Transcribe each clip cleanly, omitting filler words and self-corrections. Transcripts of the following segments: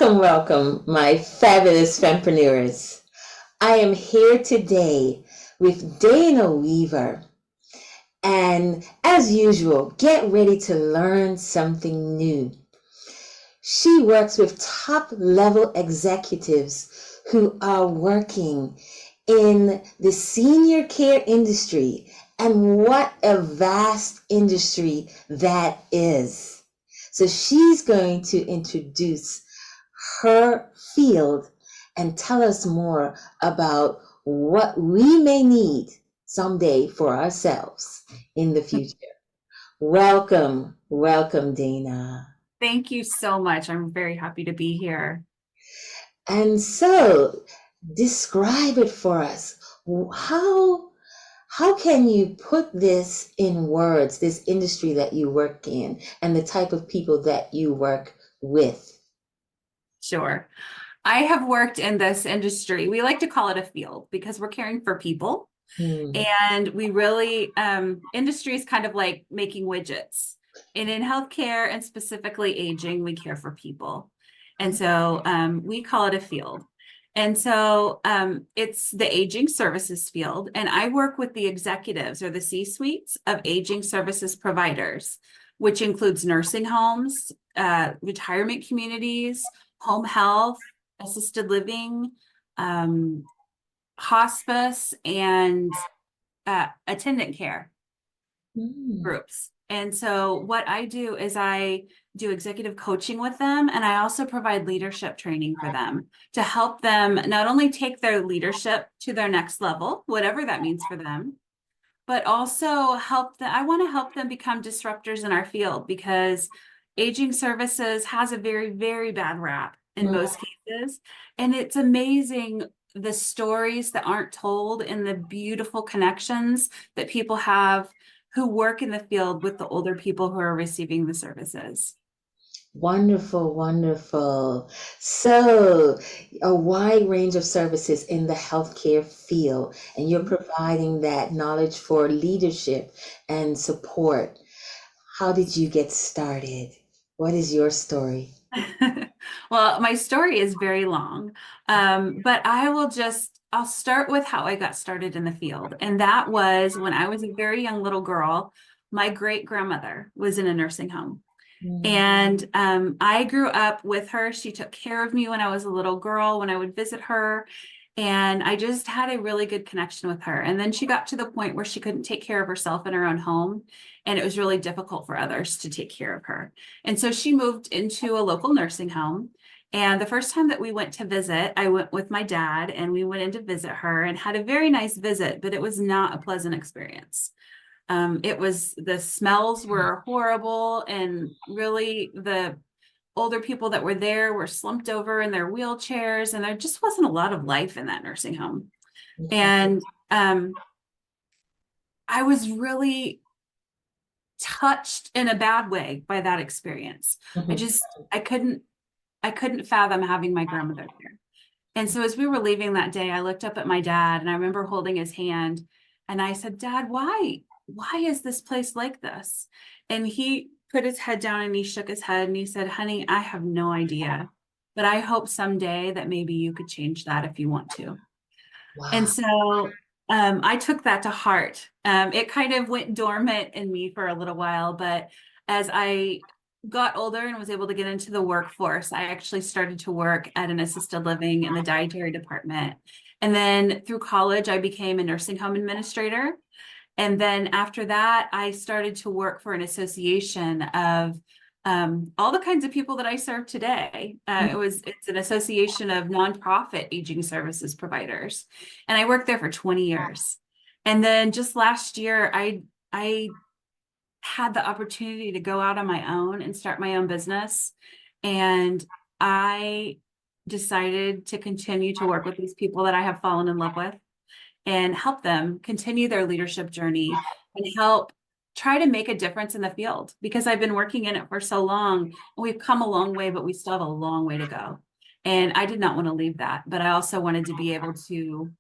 Welcome, my fabulous Fempreneurs. I am here today with Dana Weaver. And as usual, get ready to learn something new. She works with top level executives who are working in the senior care industry. And what a vast industry that is. So she's going to introduce her field and tell us more about what we may need someday for ourselves in the future. Welcome, welcome, Dana. Thank you so much. I'm very happy to be here. And so, describe it for us. How how can you put this in words, this industry that you work in and the type of people that you work with? Sure. I have worked in this industry. We like to call it a field because we're caring for people. Hmm. And we really, industry is kind of like making widgets. And in healthcare and specifically aging, we care for people. And so we call it a field. And so it's the aging services field. And I work with the executives or the C-suites of aging services providers, which includes nursing homes, retirement communities, home health, assisted living, um, hospice, and attendant care Hmm. groups. And so what I do is I do executive coaching with them, and I also provide leadership training for them to help them not only take their leadership to their next level, whatever that means for them, but also help them. I want to help them become disruptors in our field because aging services has a very, very bad rap in most cases. And it's amazing the stories that aren't told and the beautiful connections that people have who work in the field with the older people who are receiving the services. Wonderful, wonderful. So, a wide range of services in the healthcare field, and you're providing that knowledge for leadership and support. How did you get started? What is your story? Well, my story is very long, but I'll start with how I got started in the field. And that was when I was a very young little girl. My great grandmother was in a nursing home. Mm. And I grew up with her. She took care of me when I was a little girl, when I would visit her. And I just had a really good connection with her. And then she got to the point where she couldn't take care of herself in her own home. And it was really difficult for others to take care of her. And so she moved into a local nursing home. And the first time that we went to visit, I went with my dad and we went in to visit her and had a very nice visit, but it was not a pleasant experience. The smells were horrible, and really the older people that were there were slumped over in their wheelchairs, and there just wasn't a lot of life in that nursing home. Yeah. And I was really touched in a bad way by that experience. Mhm. I couldn't fathom having my grandmother there. And so as we were leaving that day, I looked up at my dad and I remember holding his hand and I said, Dad, why is this place like this? And he put his head down and he shook his head and he said, Honey, I have no idea, but I hope someday that maybe you could change that if you want to. And Wow. so I took that to heart. It kind of went dormant in me for a little while, but as I got older and was able to get into the workforce, I actually started to work at an assisted living in the dietary department. And then through college, I became a nursing home administrator. And then after that, I started to work for an association of all the kinds of people that I serve today. It's an association of nonprofit aging services providers, and I worked there for 20 years. And then just last year, I had the opportunity to go out on my own and start my own business, and I decided to continue to work with these people that I have fallen in love with and help them continue their leadership journey and help try to make a difference in the field because I've been working in it for so long and we've come a long way, but we still have a long way to go. And I did not want to leave that, but I also wanted to be able to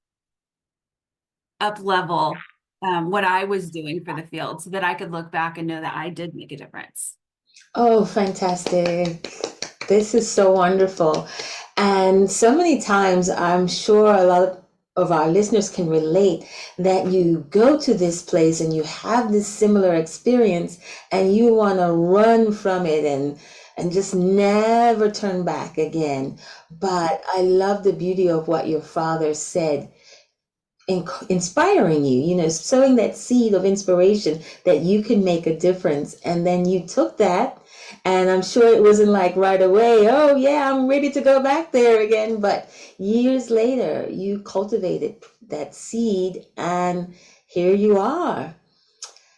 up level what I was doing for the field so that I could look back and know that I did make a difference. Oh, fantastic. This is so wonderful. And so many times, I'm sure a lot of our listeners can relate that you go to this place and you have this similar experience and you want to run from it and just never turn back again. But I love the beauty of what your father said, inspiring you, sowing that seed of inspiration that you can make a difference. And then you took that, and I'm sure it wasn't like right away, oh, yeah, I'm ready to go back there again. But years later, you cultivated that seed, and here you are.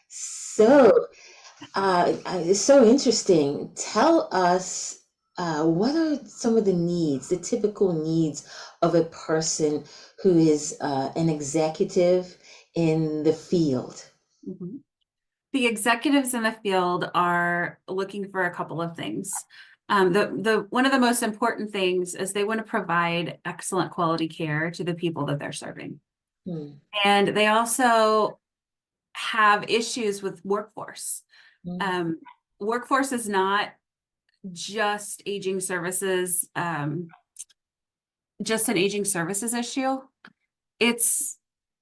So, it's so interesting. Tell us, what are some of the needs, the typical needs of a person who is an executive in the field? Mhm. The executives in the field are looking for a couple of things. The one of the most important things is they want to provide excellent quality care to the people that they're serving. Hmm. And they also have issues with workforce. Hmm. Um, Workforce is not just aging services, just an aging services issue. It's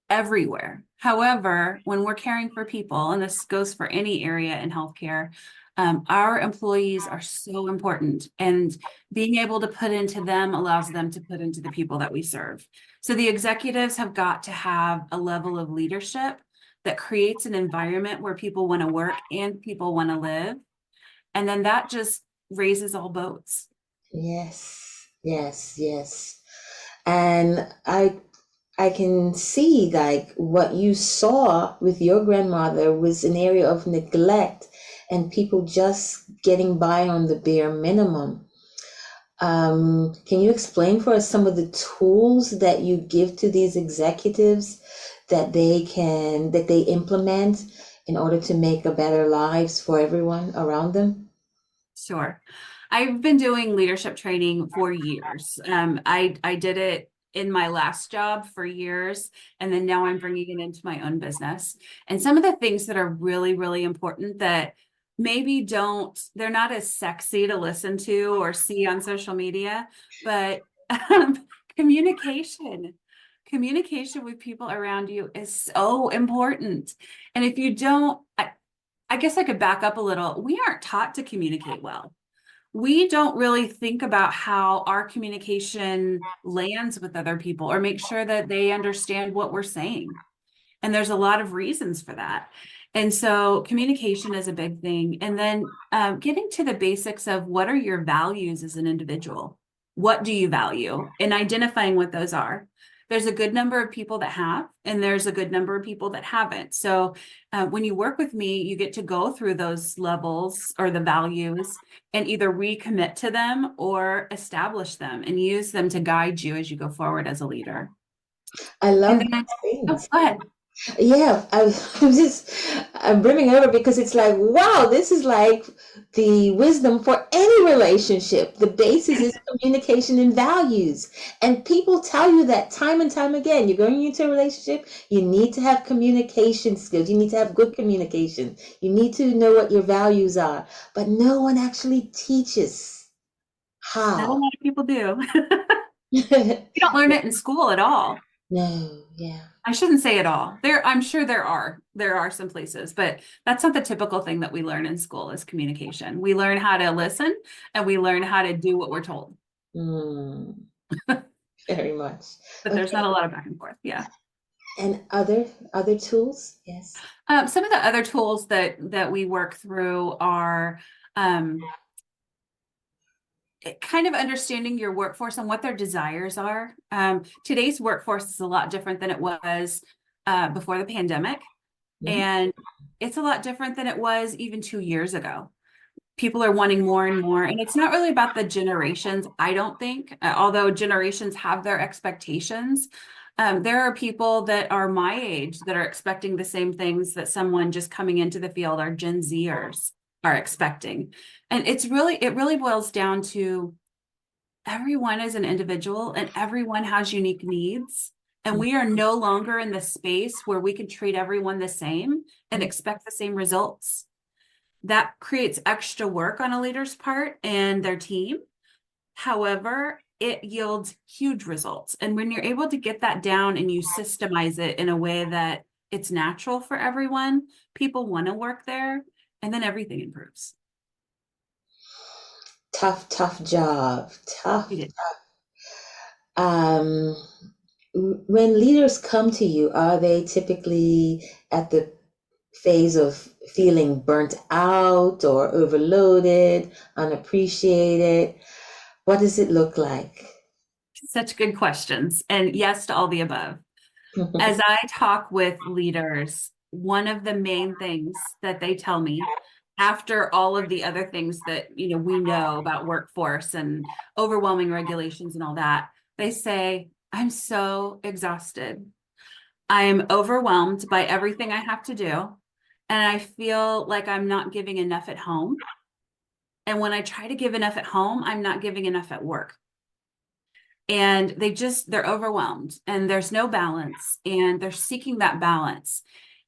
everywhere. However, when we're caring for people, and this goes for any area in healthcare, our employees are so important, and being able to put into them allows them to put into the people that we serve. So the executives have got to have a level of leadership that creates an environment where people want to work and people want to live. And then that just raises all boats. Yes, yes, yes. And I can see like what you saw with your grandmother was an area of neglect and people just getting by on the bare minimum. Can you explain for us some of the tools that you give to these executives that they implement in order to make a better lives for everyone around them? Sure. I've been doing leadership training for years. I did it in my last job for years, and then now I'm bringing it into my own business. And some of the things that are really, really important that maybe they're not as sexy to listen to or see on social media, but communication. Communication with people around you is so important. And if you don't, I guess I could back up a little. We aren't taught to communicate well. We don't really think about how our communication lands with other people or make sure that they understand what we're saying. And there's a lot of reasons for that. And so communication is a big thing. And then getting to the basics of what are your values as an individual? What do you value? And identifying what those are. There's a good number of people that have, and there's a good number of people that haven't. So when you work with me, you get to go through those levels or the values and either recommit to them or establish them and use them to guide you as you go forward as a leader. I And love then, these oh, things. go ahead. Yeah, I'm brimming over because it's like, wow, this is like the wisdom for any relationship. The basis is communication and values. And people tell you that time and time again. You're going into a relationship, you need to have communication skills. You need to have good communication. You need to know what your values are. But no one actually teaches Not a how. lot of people do. We don't learn it in school at all. No, yeah. I shouldn't say at all. I'm sure there are some places, but that's not the typical thing that we learn in school is communication. We learn how to listen and we learn how to do what we're told. Mm, very much. But there's not Okay. a lot of back and forth. Yeah. And other tools? Yes. Some of the other tools that we work through are um, kind of understanding your workforce and what their desires are. Today's workforce is a lot different than it was before the pandemic. Mhm. And it's a lot different than it was even 2 years ago. People are wanting more and more. And it's not really about the generations, I don't think, although generations have their expectations. There are people that are my age that are expecting the same things that someone just coming into the field, our Gen Zers, are expecting. And it really boils down to everyone is an individual and everyone has unique needs. And we are no longer in the space where we can treat everyone the same and Mhm. expect the same results. That creates extra work on a leader's part and their team. However, it yields huge results. And when you're able to get that down and you systemize it in a way that it's natural for everyone, people want to work there, and then everything improves. Tough, tough job. Tough. It is. Um, when leaders come to you, are they typically at the phase of feeling burnt out or overloaded, unappreciated? What does it look like? Such good questions. And yes to all the above. As I talk with leaders, one of the main things that they tell me after all of the other things that, we know about workforce and overwhelming regulations and all that, they say, I'm so exhausted. I'm overwhelmed by everything I have to do. And I feel like I'm not giving enough at home. And when I try to give enough at home, I'm not giving enough at work. And they're overwhelmed and there's no balance and they're seeking that balance.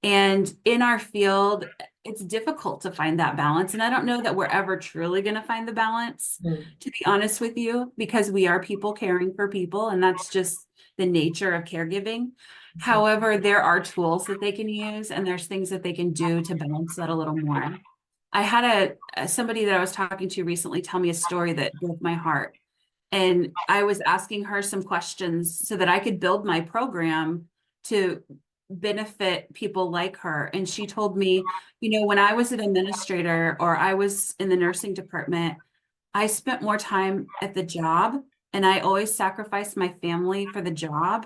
And in our field, it's difficult to find that balance. And I don't know that we're ever truly going to find the balance, to be honest with you, because we are people caring for people, and that's just the nature of caregiving. However, there are tools that they can use and there's things that they can do to balance that a little more. I had somebody that I was talking to recently tell me a story that broke my heart. And I was asking her some questions so that I could build my program to benefit people like her. And she told me, when I was an administrator or I was in the nursing department, I spent more time at the job and I always sacrificed my family for the job.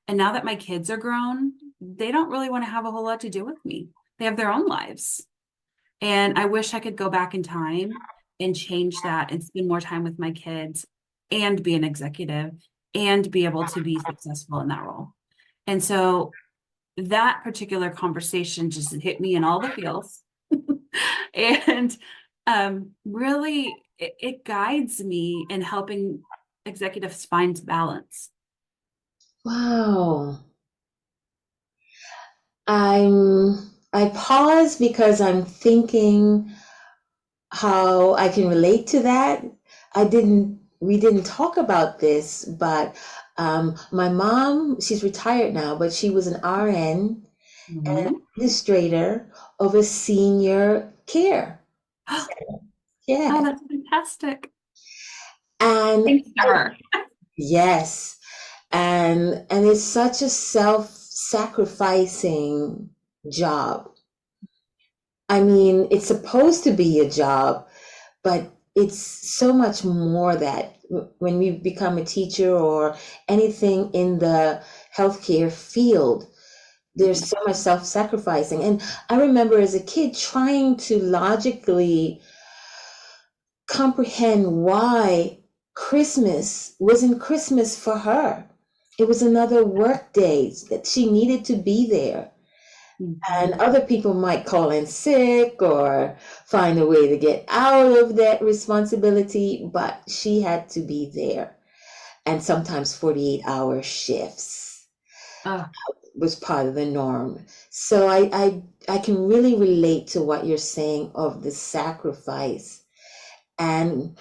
And now that my kids are grown, they don't really want to have a whole lot to do with me. They have their own lives. And I wish I could go back in time and change that and spend more time with my kids and be an executive and be able to be successful in that role. And so that particular conversation just hit me in all the feels. And really, it guides me in helping executives find balance. Wow. I pause because I'm thinking how I can relate to that. We didn't talk about this, but my mom, she's retired now, but she was an RN and an Mhm. administrator of a senior care. Oh, Yeah. that's fantastic. And Thanks to her. yes, and it's such a self-sacrificing job. I mean, it's supposed to be a job, but it's so much more that when we become a teacher or anything in the healthcare field, there's so much self-sacrificing. And I remember as a kid trying to logically comprehend why Christmas wasn't Christmas for her. It was another work day that she needed to be there. And Mhm. other people might call in sick or find a way to get out of that responsibility, but she had to be there. And sometimes 48-hour shifts Oh, was part of the norm. So I can really relate to what you're saying of the sacrifice. And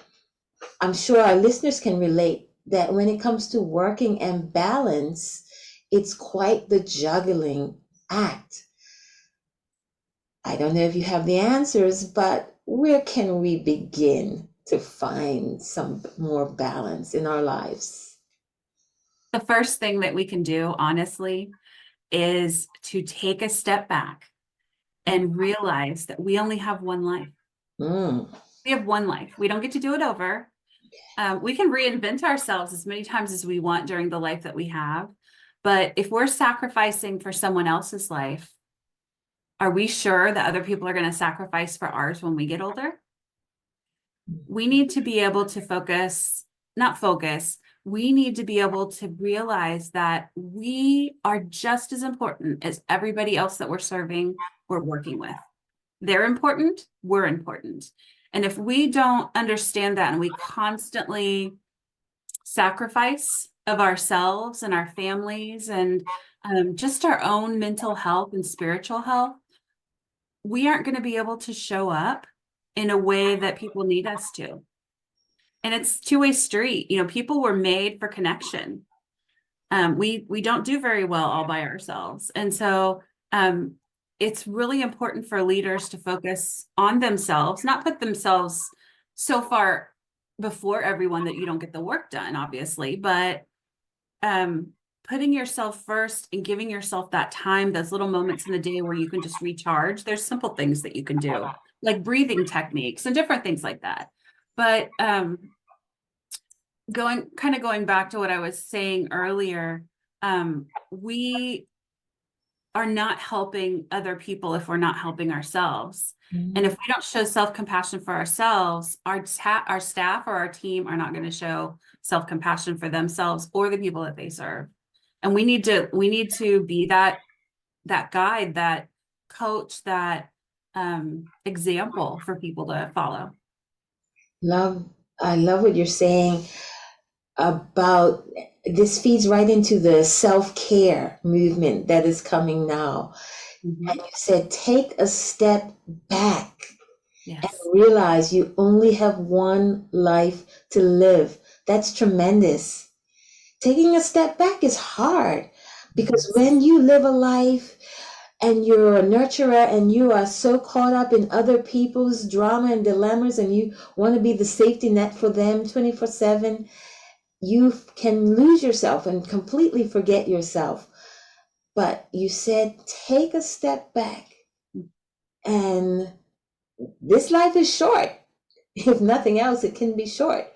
I'm sure our listeners can relate that when it comes to working and balance, it's quite the juggling act. I don't know if you have the answers, but where can we begin to find some more balance in our lives? the first thing that we can do, honestly, is to take a step back and realize that we only have one life. Mm, We have one life. We don't get to do it over. We can reinvent ourselves as many times as we want during the life that we have. But if we're sacrificing for someone else's life, are we sure that other people are going to sacrifice for ours when we get older? We need to be able to not focus. We need to be able to realize that we are just as important as everybody else that we're serving, we're working with. They're important, we're important. And if we don't understand that and we constantly sacrifice of ourselves and our families and just our own mental health and spiritual health, we aren't going to be able to show up in a way that people need us to. and it's two-way street. You know, people were made for connection. We don't do very well all by ourselves. And so it's really important for leaders to focus on themselves, not put themselves so far before everyone that you don't get the work done, obviously, but putting yourself first and giving yourself that time, those little moments in the day where you can just recharge. There's simple things that you can do, like breathing techniques and different things like that. But going back to what I was saying earlier, we are not helping other people if we're not helping ourselves. Mm-hmm. And if we don't show self-compassion for ourselves, our staff or our team are not going to show self-compassion for themselves or the people that they serve. And we need to be that guide, that coach, that example for people to follow. I love what you're saying about this feeds right into the self-care movement that is coming now. Mm-hmm. And you said, take a step back and Yes. realize you only have one life to live. That's tremendous. Taking a step back is hard because when you live a life and you're a nurturer and you are so caught up in other people's drama and dilemmas and you want to be the safety net for them 24/7, you can lose yourself and completely forget yourself. But you said, take a step back. And this life is short. If nothing else, it can be short.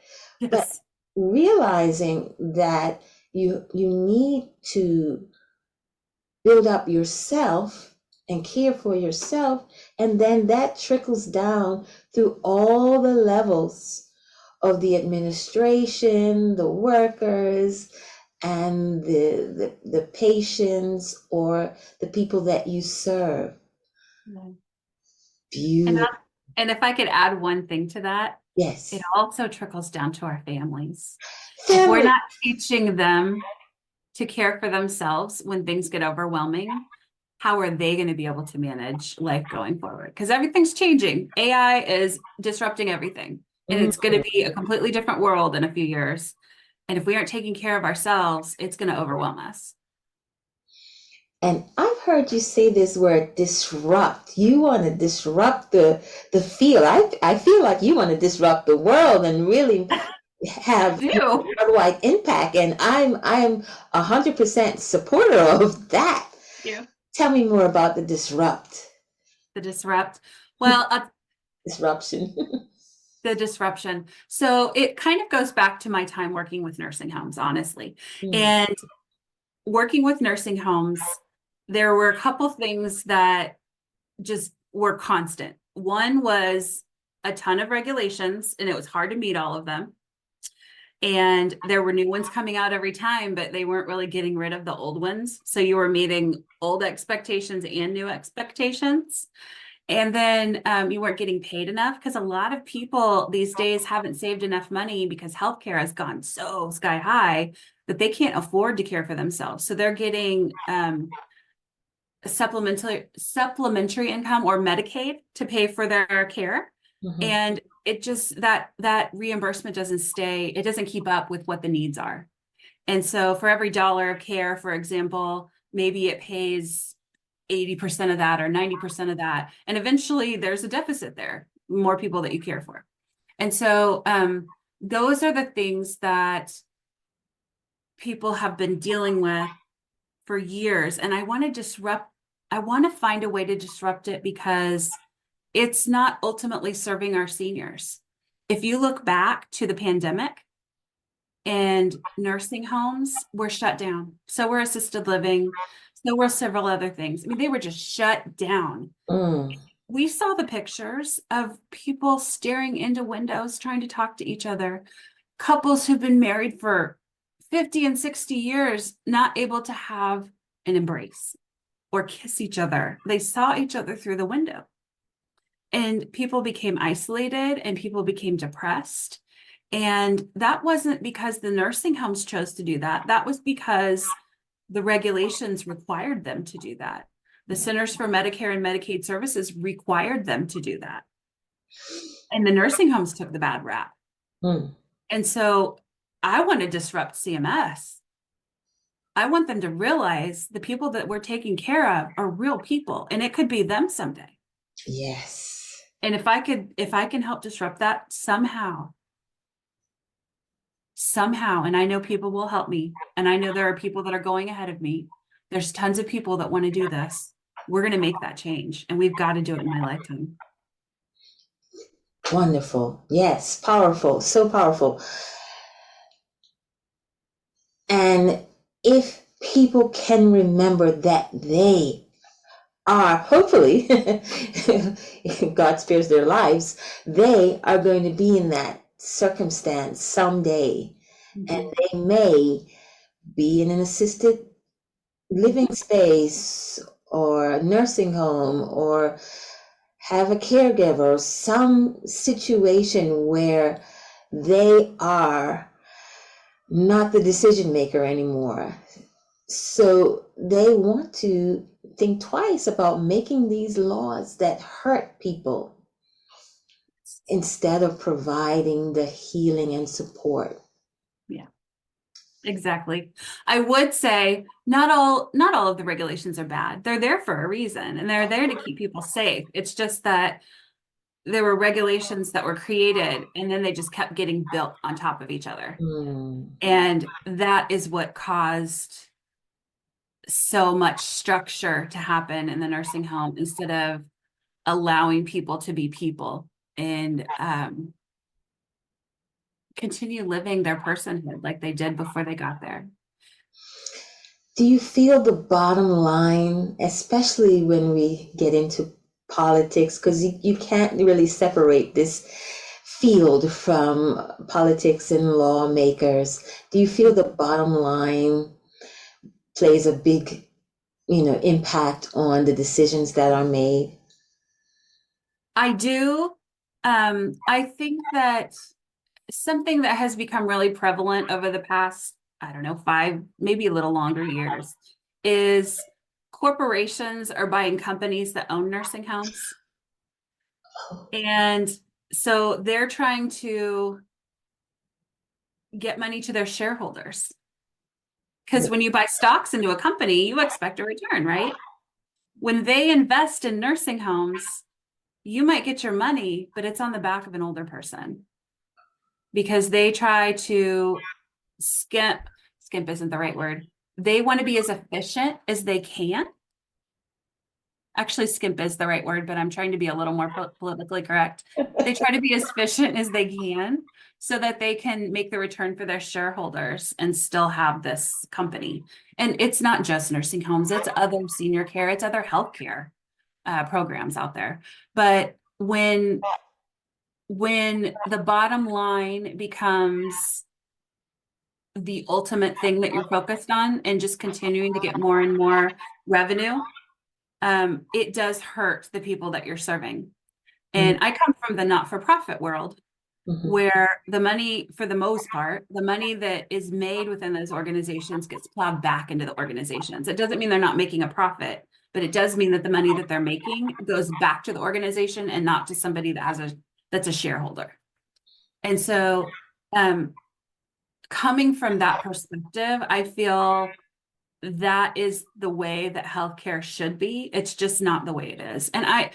Yes. But realizing that you need to build up yourself and care for yourself, and then that trickles down through all the levels of the administration, the workers, and the patients or the people that you serve. Yeah. Beautiful. And if I could add one thing to that, Yes. it also trickles down to our families. If we're Family. not teaching them to care for themselves when things get overwhelming, how are they going to be able to manage life going forward? Because everything's changing. AI is disrupting everything, and it's going to be a completely different world in a few years. And if we aren't taking care of ourselves, it's going to overwhelm us. And I've heard you say this word, disrupt. You want to disrupt the field. I feel like you want to disrupt the world and really have worldwide impact. And I am 100% supporter of that. Yeah. Tell me more about the disrupt. The disrupt. Well, disruption. The disruption. So it kind of goes back to my time working with nursing homes, honestly. And working with nursing homes, there were a couple things that just were constant. One was a ton of regulations, and it was hard to meet all of them. And there were new ones coming out every time, but they weren't really getting rid of the old ones. So you were meeting old expectations and new expectations. And then you weren't getting paid enough, because a lot of people these days haven't saved enough money because healthcare has gone so sky high that they can't afford to care for themselves. So they're getting supplementary income or Medicaid to pay for their care. And it just that reimbursement it doesn't keep up with what the needs are. And so for every dollar of care, for example, maybe it pays 80% of that or 90% of that. And eventually there's a deficit there, more people that you care for. And so those are the things that people have been dealing with for years. And I want to find a way to disrupt it, because it's not ultimately serving our seniors. If you look back to the pandemic, and nursing homes were shut down, so were assisted living, so were several other things. I mean, they were just shut down. We saw the pictures of people staring into windows trying to talk to each other, couples who've been married for 50 and 60 years not able to have an embrace or kiss each other. They saw each other through the window. And people became isolated and people became depressed. And that wasn't because the nursing homes chose to do that. That was because the regulations required them to do that. The Centers for Medicare and Medicaid Services required them to do that. And the nursing homes took the bad rap. And so I want to disrupt CMS. I want them to realize the people that we're taking care of are real people, and it could be them someday. Yes. And if I can help disrupt that somehow, and I know people will help me, and I know there are people that are going ahead of me. There's tons of people that want to do this. We're going to make that change, and we've got to do it in my lifetime. Wonderful. Yes. Powerful. So powerful. And if people can remember that they are, hopefully, if God spares their lives, they are going to be in that circumstance someday. And they may be in an assisted living space or a nursing home or have a caregiver, some situation where they are not the decision maker anymore. So they want to think twice about making these laws that hurt people instead of providing the healing and support. Yeah, exactly. I would say not all of the regulations are bad. They're there for a reason, and they're there to keep people safe. It's just that there were regulations that were created and then they just kept getting built on top of each other. Mm. And that is what caused so much structure to happen in the nursing home instead of allowing people to be people and continue living their personhood like they did before they got there. Do you feel the bottom line, especially when we get into politics, because you can't really separate this field from politics and lawmakers. Do you feel the bottom line plays a big, impact on the decisions that are made? I do. I think that something that has become really prevalent over the past, I don't know, 5, maybe a little longer years is corporations are buying companies that own nursing homes. And so they're trying to get money to their shareholders. Because when you buy stocks into a company, you expect a return, right? When they invest in nursing homes, you might get your money, but it's on the back of an older person because they try to skimp isn't the right word. They want to be as efficient as they can. Actually, skimp is the right word, but I'm trying to be a little more politically correct. They try to be as efficient as they can so that they can make the return for their shareholders and still have this company. And it's not just nursing homes, it's other senior care, it's other healthcare programs out there. But when the bottom line becomes the ultimate thing that you're focused on and just continuing to get more and more revenue, it does hurt the people that you're serving. And I come from the not-for-profit world where the money, for the most part, the money that is made within those organizations gets plowed back into the organizations. It doesn't mean they're not making a profit, but it does mean that the money that they're making goes back to the organization and not to somebody that's a shareholder. And so coming from that perspective, I feel that is the way that healthcare should be. It's just not the way it is. And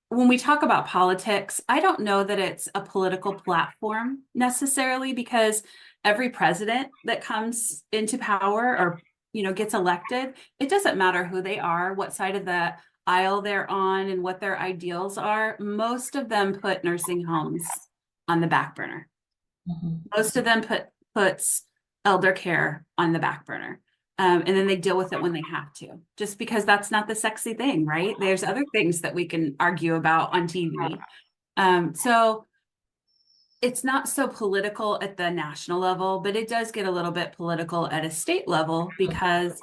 when we talk about politics, I don't know that it's a political platform necessarily, because every president that comes into power or, gets elected, it doesn't matter who they are, what side of the aisle they're on and what their ideals are. Most of them put nursing homes on the back burner. Most of them puts elder care on the back burner. And then they deal with it when they have to, just because that's not the sexy thing, right? There's other things that we can argue about on TV. So it's not so political at the national level, but it does get a little bit political at a state level because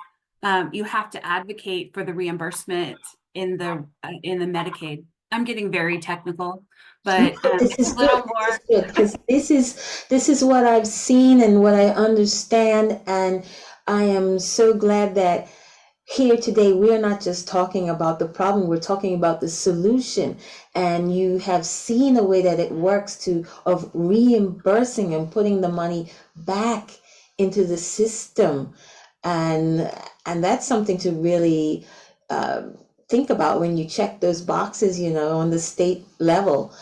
you have to advocate for the reimbursement in the Medicaid. I'm getting very technical, but This is a little good. This more. is good because this is what I've seen and what I understand, and I am so glad that here today, we're not just talking about the problem, we're talking about the solution. And you have seen a way that it works to of reimbursing and putting the money back into the system. And that's something to really think about when you check those boxes, on the state level,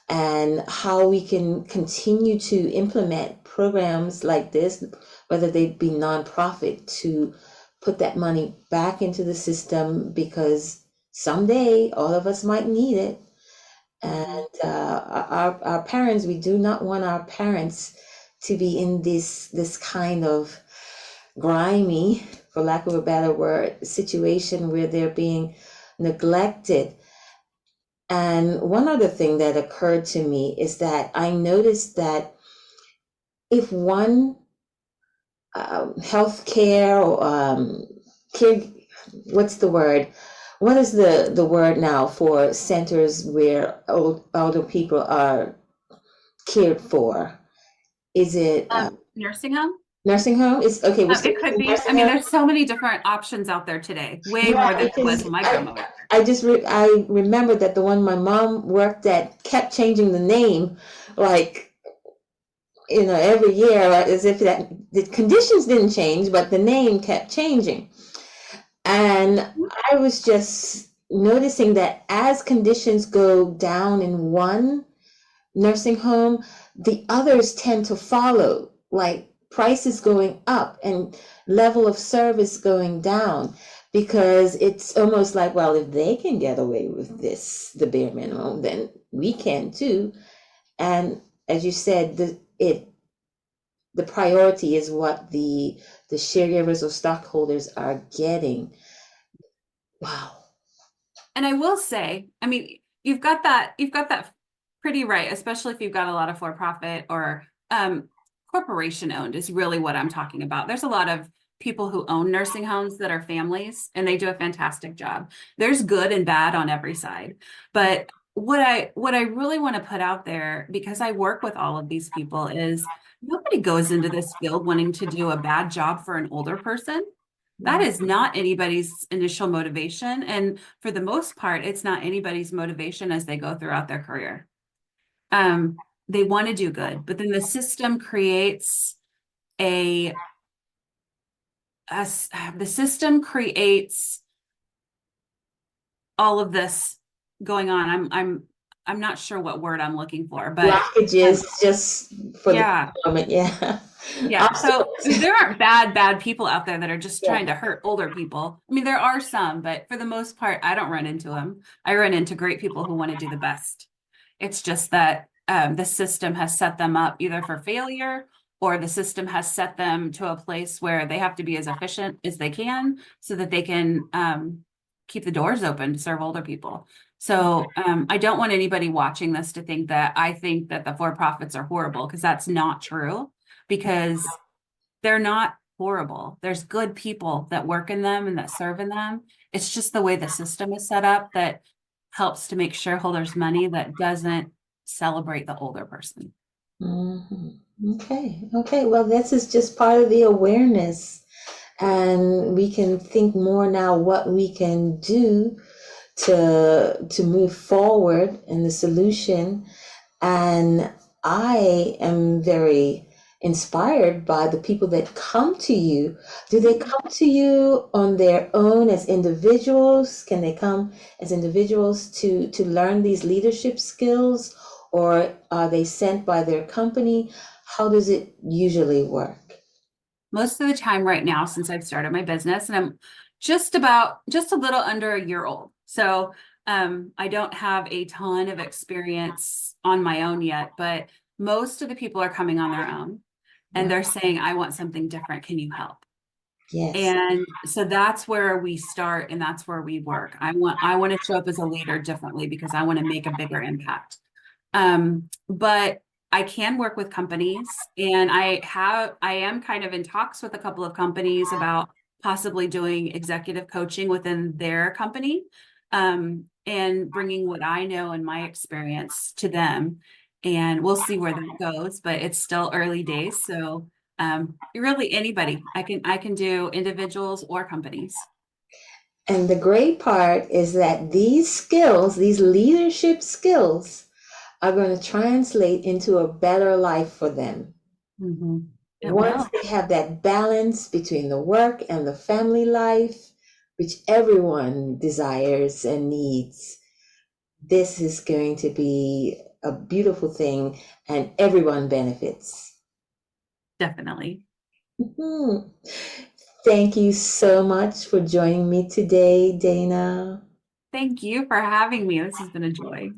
and how we can continue to implement programs like this, whether they be nonprofit, to put that money back into the system, because someday all of us might need it. And Mhm. our parents, we do not want our parents to be in this kind of grimy, for lack of a better word, situation where they're being neglected. And one other thing that occurred to me is that I noticed that if one healthcare or care, what's the word? What is the word now for centers where older people are cared for? Is it Nursing home? nursing home? Is okay. We're still It could in be. I nursing mean, home. there's so many different options out there today, way Yeah, more than it was because when my grandma was there. I remember that the one my mom worked at kept changing the name, like every year, as if that the conditions didn't change, but the name kept changing. And I was just noticing that as conditions go down in one nursing home, the others tend to follow, like prices going up and level of service going down, because it's almost like, well, if they can get away with this, the bare minimum, then we can too. And as you said, the priority is what the shareholders or stockholders are getting. Wow. And I will say, I mean, you've got that pretty right, especially if you've got a lot of for-profit or corporation owned is really what I'm talking about. There's a lot of people who own nursing homes that are families and they do a fantastic job. There's good and bad on every side. But what I really want to put out there, because I work with all of these people, is nobody goes into this field wanting to do a bad job for an older person. That is not anybody's initial motivation. And for the most part, it's not anybody's motivation as they go throughout their career. They want to do good, but then the system creates a, the system creates all of this going on. I'm not sure what word I'm looking for, but Blockages, just for the yeah. moment. Yeah. Yeah. So I Obstacles. mean, there aren't bad people out there that are just Yeah. trying to hurt older people. I mean, there are some, but for the most part, I don't run into them. I run into great people who want to do the best. It's just that the system has set them up either for failure or the system has set them to a place where they have to be as efficient as they can so that they can keep the doors open to serve older people. So I don't want anybody watching this to think that I think that the for-profits are horrible, because that's not true, because they're not horrible. There's good people that work in them and that serve in them. It's just the way the system is set up that helps to make shareholders money that doesn't celebrate the older person. Mhm. Okay. Okay. Well, this is just part of the awareness, and we can think more now what we can do to move forward in the solution. And I am very inspired by the people that come to you. Do they come to you on their own as individuals? Can they come as individuals to learn these leadership skills, or are they sent by their company? How does it usually work? Most of the time right now, since I've started my business, and I'm just a little under a year old. So I don't have a ton of experience on my own yet, but most of the people are coming on their own and Wow. they're saying, I want something different. Can you help? Yes. And so that's where we start and that's where we work. I want to show up as a leader differently because I want to make a bigger impact. But I can work with companies and I am kind of in talks with a couple of companies about possibly doing executive coaching within their company, and bringing what I know and my experience to them. And we'll see where that goes, but it's still early days. So really anybody, I can do individuals or companies. And the great part is that these skills, these leadership skills, are going to translate into a better life for them. It Once will. they have that balance between the work and the family life, which everyone desires and needs, this is going to be a beautiful thing and everyone benefits. Definitely. Mhm. Thank you so much for joining me today, Dana. Thank you for having me. This has been a joy.